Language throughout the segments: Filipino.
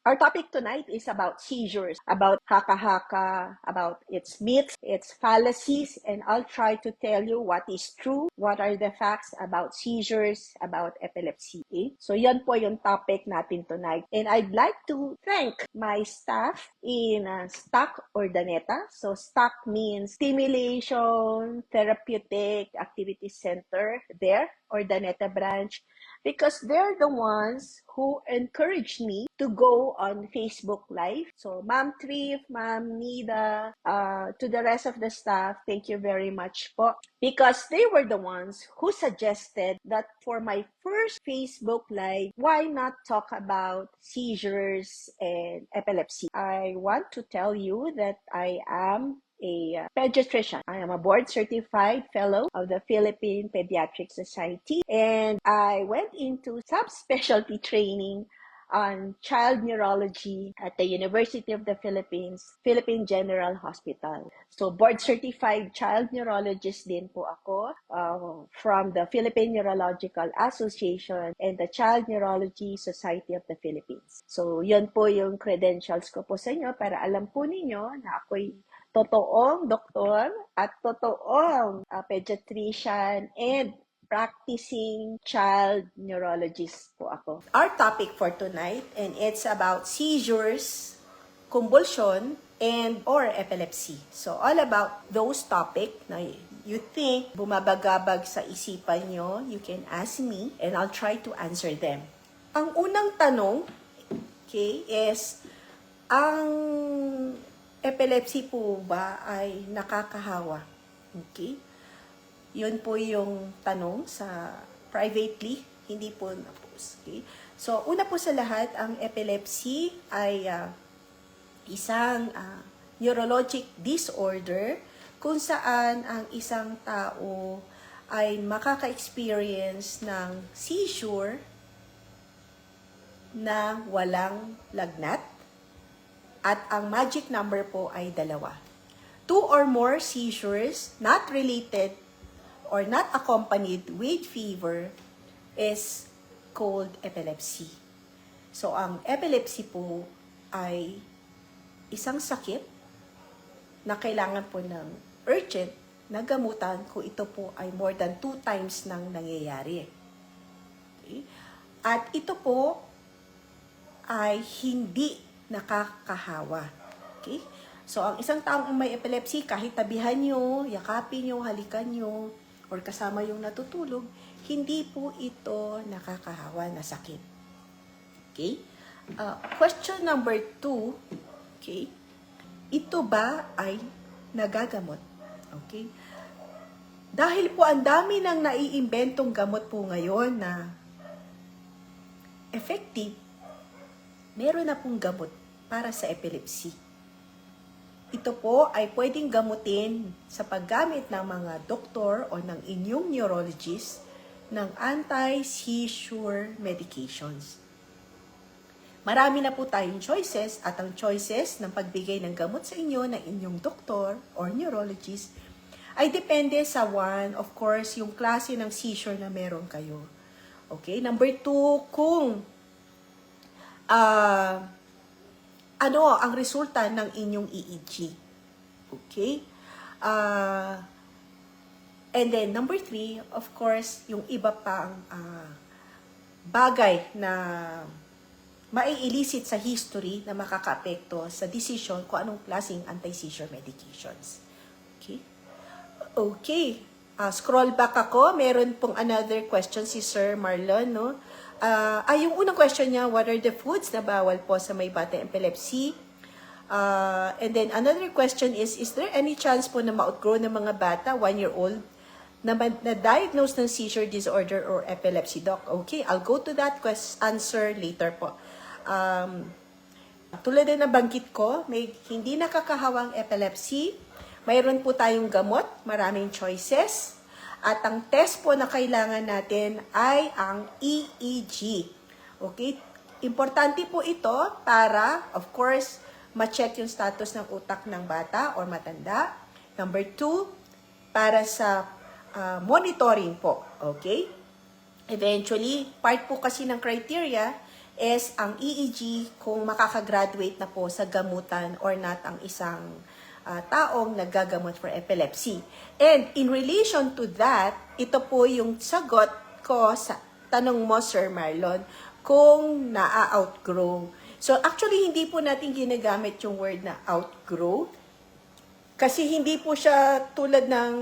Our topic tonight is about seizures, about haka-haka, about its myths, its fallacies, and I'll try to tell you what is true, what are the facts about seizures, about epilepsy. Okay? So yan po yung topic natin tonight. And I'd like to thank my staff in STAC Urdaneta. So STAC means Stimulation Therapeutic Activity Center there, Urdaneta branch, because they're the ones who encouraged me to go on Facebook Live. So, Ma'am Trif, Ma'am Nida, to the rest of the staff, thank you very much po. Because they were the ones who suggested that for my first Facebook Live, why not talk about seizures and epilepsy? I want to tell you that I am a pediatrician. I am a board certified fellow of the Philippine Pediatric Society, and I went into subspecialty training on child neurology at the University of the Philippines, Philippine General Hospital. So board certified child neurologist din po ako from the Philippine Neurological Association and the Child Neurology Society of the Philippines. So yun po yung credentials ko po sa inyo para alam po ninyo na ako'y totoong doktor at totoong pediatrician and practicing child neurologist po ako. Our topic for tonight, and it's about seizures, convulsion, and or epilepsy. So all about those topic na you think bumabagabag sa isipan nyo, you can ask me and I'll try to answer them. Ang unang tanong, okay, is ang epilepsy po ba ay nakakahawa? Okay? Yun po yung tanong sa privately, hindi po na-post. Okay? So, una po sa lahat, ang epilepsy ay isang neurologic disorder kung saan ang isang tao ay makaka-experience ng seizure na walang lagnat. At ang magic number po ay 2. 2 or more seizures not related or not accompanied with fever is called epilepsy. So, ang epilepsy po ay isang sakit na kailangan po ng urgent na gamutan kung ito po ay more than 2 times nang nangyayari. Okay? At ito po ay hindi nakakahawa. Okay? So, ang isang taong may epilepsy, kahit tabihan nyo, yakapin nyo, halikan nyo, or kasama yung natutulog, hindi po ito nakakahawa na sakit. Okay? Question number 2, okay? Ito ba ay nagagamot? Okay? Dahil po ang dami ng naiimbentong gamot po ngayon na effective, meron na pong gamot para sa epilepsy. Ito po ay pwedeng gamutin sa paggamit ng mga doktor o ng inyong neurologist ng anti-seizure medications. Marami na po tayong choices at ang choices ng pagbigay ng gamot sa inyo ng inyong doktor or neurologist ay depende sa of course, yung klase ng seizure na meron kayo. Okay? Number 2, kung ano ang resulta ng inyong EEG. Okay? And then, number 3, of course, yung iba pang bagay na mai-elicit sa history na makaka-apekto sa decision kung anong klaseng anti-seizure medications. Okay? Okay. Scroll back ako. Meron pong another question si Sir Marlon, no? Yung unang question niya, what are the foods na bawal po sa may bata epilepsy? And then another question is there any chance po na ma-outgrow ng mga bata, 1-year-old, na diagnose ng seizure disorder or epilepsy, doc? Okay, I'll go to that answer later po. Tulad na nabanggit ko, may hindi nakakahawang epilepsy, mayroon po tayong gamot, maraming choices. At ang test po na kailangan natin ay ang EEG. Okay? Importante po ito para, of course, ma-check yung status ng utak ng bata or matanda. Number 2, para sa monitoring po. Okay? Eventually, part po kasi ng criteria is ang EEG kung makakagraduate na po sa gamutan or not ang isang taong nagagamot for epilepsy. And in relation to that, ito po yung sagot ko sa tanong mo, Sir Marlon, kung na-outgrow. So actually, hindi po natin ginagamit yung word na outgrow. Kasi hindi po siya tulad ng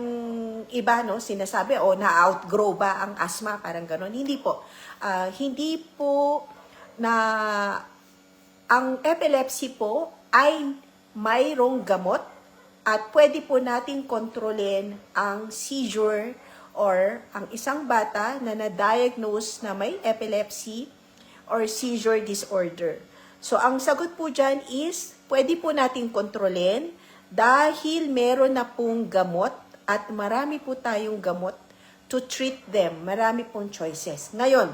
iba, no? Sinasabi, na-outgrow ba ang asthma? Parang gano'n. Hindi po. Hindi po na ang epilepsy po ay mayroong gamot at pwede po natin kontrolin ang seizure or ang isang bata na na-diagnose na may epilepsy or seizure disorder. So, ang sagot po dyan is, pwede po natin kontrolin dahil meron na pong gamot at marami po tayong gamot to treat them. Marami pong choices. Ngayon,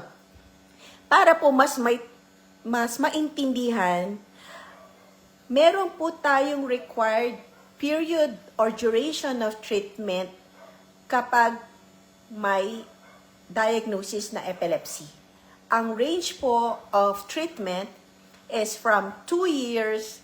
para po mas maintindihan, meron po tayong required period or duration of treatment kapag may diagnosis na epilepsy. Ang range po of treatment is from 2 years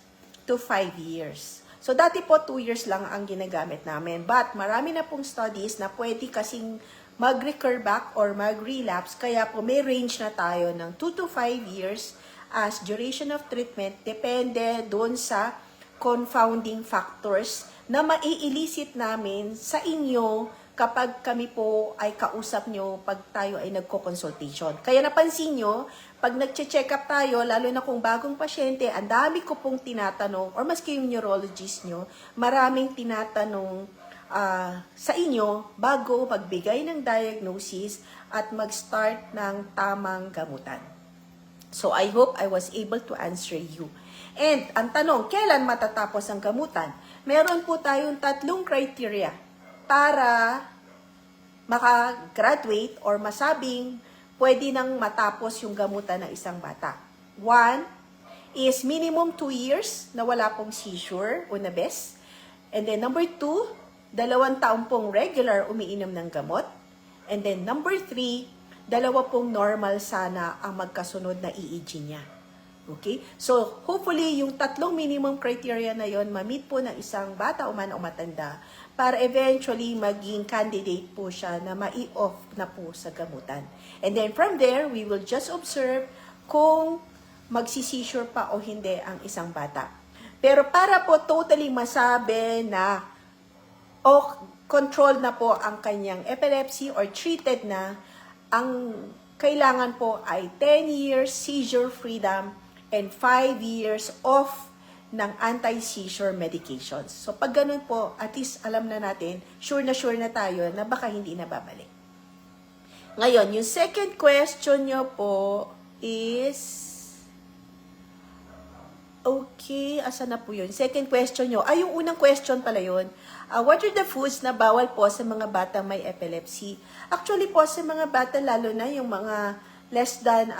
to 5 years. So, dati po 2 years lang ang ginagamit namin. But, marami na pong studies na pwede kasing mag-recur back or mag-relapse. Kaya po, may range na tayo ng 2 to 5 years as duration of treatment. Depende doon sa confounding factors na mai-elicit namin sa inyo kapag kami po ay kausap nyo pag tayo ay nagko-consultation. Kaya napansin nyo, pag nag-check up tayo, lalo na kung bagong pasyente, ang dami ko pong tinatanong, or maski yung neurologist nyo, maraming tinatanong sa inyo bago magbigay ng diagnosis at mag-start ng tamang gamutan. So, I hope I was able to answer you. And, ang tanong, kailan matatapos ang gamutan? Meron po tayong 3 criteria para makagraduate or masabing pwede nang matapos yung gamutan ng isang bata. 1 is minimum 2 years na wala pong seizure, una best. And then number 2, 2 taon pong regular umiinom ng gamot. And then number 3, 2 pong normal sana ang magkasunod na EEG niya. Okay? So, hopefully, yung 3 minimum criteria na yon ma-meet po ng isang bata o man o matanda para eventually maging candidate po siya na mai-off na po sa gamutan. And then from there, we will just observe kung magsisisure pa o hindi ang isang bata. Pero para po totally masabi na control na po ang kanyang epilepsy or treated na, ang kailangan po ay 10 years seizure freedom and 5 years off ng anti-seizure medications. So, pag ganun po, at least alam na natin, sure na tayo na baka hindi na babalik. Ngayon, yung second question nyo po is, okay, asa na po yun? Second question nyo, yung unang question pala yun. What are the foods na bawal po sa mga batang may epilepsy? Actually po, sa mga bata, lalo na yung mga less than,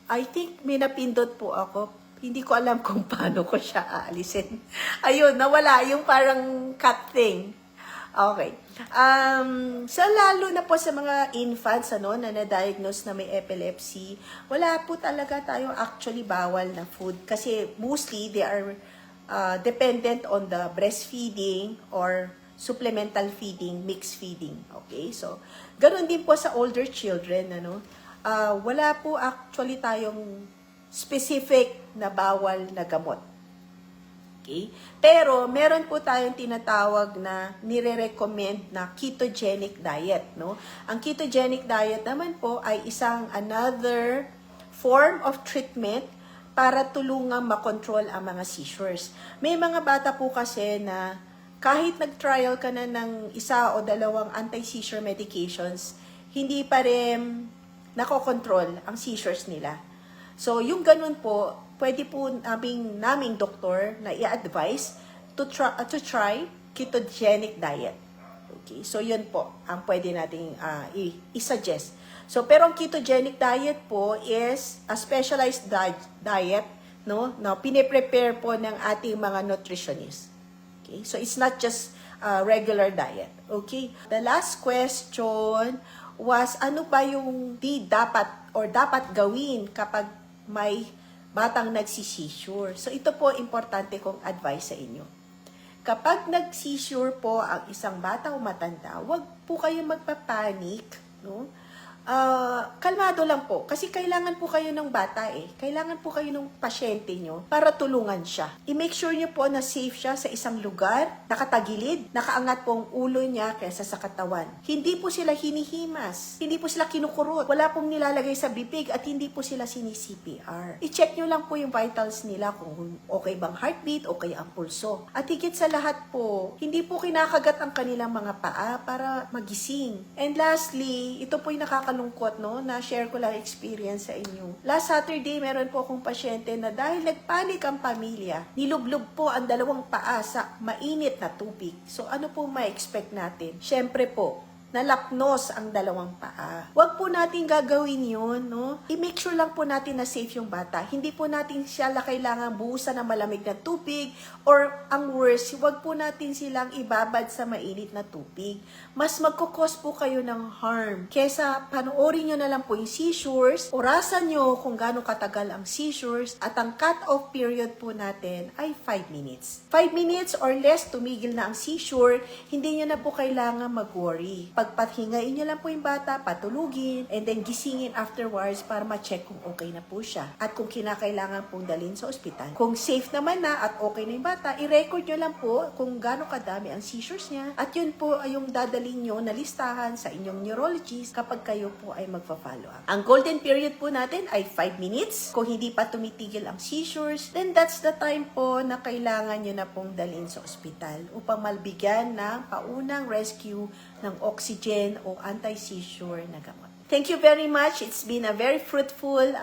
I think may napindot po ako. Hindi ko alam kung paano ko siya aalisin. Ayun, nawala yung parang cut thing. Okay. So, lalo na po sa mga infants na na-diagnose na may epilepsy, wala po talaga tayong actually bawal na food. Kasi mostly, they are dependent on the breastfeeding or supplemental feeding, mixed feeding. Okay? So, ganoon din po sa older children, wala po actually tayong specific na bawal na gamot. Okay? Pero, meron po tayong tinatawag na nire-recommend na ketogenic diet, no? Ang ketogenic diet naman po ay another form of treatment para tulungang makontrol ang mga seizures. May mga bata po kasi na kahit nag-trial ka na ng 1 o 2 anti-seizure medications, hindi pa rin nakokontrol ang seizures nila. So, yung ganun po, pwede po naming doktor na i-advise to try ketogenic diet. Okay? So, yun po ang pwede nating i-suggest. So, pero ang ketogenic diet po is a specialized diet, na pine-prepare po ng ating mga nutritionist. Okay? So, it's not just regular diet. Okay? The last question, was ano ba yung dapat gawin kapag may batang nagsisisure. So ito po importante kong advice sa inyo. Kapag nagsisure po ang isang bata o matanda, huwag po kayong magpapanik, no? Kalmado lang po. Kasi kailangan po kayo ng bata eh. Kailangan po kayo ng pasyente nyo para tulungan siya. I-make sure nyo po na safe siya sa isang lugar, nakatagilid, nakaangat po ang ulo niya kaysa sa katawan. Hindi po sila hinihimas. Hindi po sila kinukurot. Wala pong nilalagay sa bibig at hindi po sila sini-CPR. I-check nyo lang po yung vitals nila kung okay bang heartbeat, okay ang pulso. At higit sa lahat po, hindi po kinakagat ang kanilang mga paa para magising. And lastly, ito po yung nakakalungkot, no, na share ko lang experience sa inyo. Last Saturday, meron po akong pasyente na dahil nagpanik ang pamilya, nilublog po ang dalawang paa sa mainit na tubig. So ano po ma-expect natin? Syempre po, nalapnos ang dalawang paa. Huwag po natin gagawin yun, no? I-make sure lang po natin na safe yung bata. Hindi po natin sila kailangan buhusan ng malamig na tubig or ang worst, huwag po natin silang ibabad sa mainit na tubig. Mas magkukos po kayo ng harm. Kesa panoorin nyo na lang po yung seizures, orasan nyo kung gaano katagal ang seizures, at ang cut-off period po natin ay 5 minutes. 5 minutes or less, tumigil na ang seizure, hindi nyo na po kailangan mag-worry. Pagpahingain nyo lang po yung bata, patulugin, and then gisingin afterwards para ma-check kung okay na po siya. At kung kinakailangan pong dalhin sa ospital. Kung safe naman na at okay na yung bata, i-record nyo lang po kung gaano kadami ang seizures niya. At yun po ay yung dadalhin nyo na listahan sa inyong neurologist kapag kayo po ay magpa-follow up. Ang golden period po natin ay 5 minutes. Kung hindi pa tumitigil ang seizures, then that's the time po na kailangan nyo na pong dalhin sa ospital upang malbigyan ng paunang rescue ng oxygen o anti-seizure na gamot. Thank you very much. It's been a very fruitful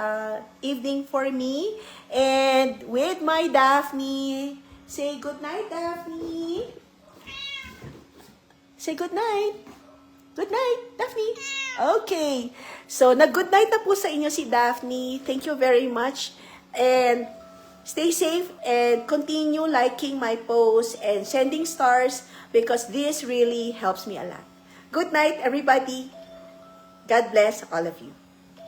evening for me. And with my Daphne, say good night, Daphne. Say good night. Good night, Daphne. Okay. So, nag-good night na po sa inyo si Daphne. Thank you very much. And stay safe and continue liking my posts and sending stars because this really helps me a lot. Good night, everybody. God bless all of you.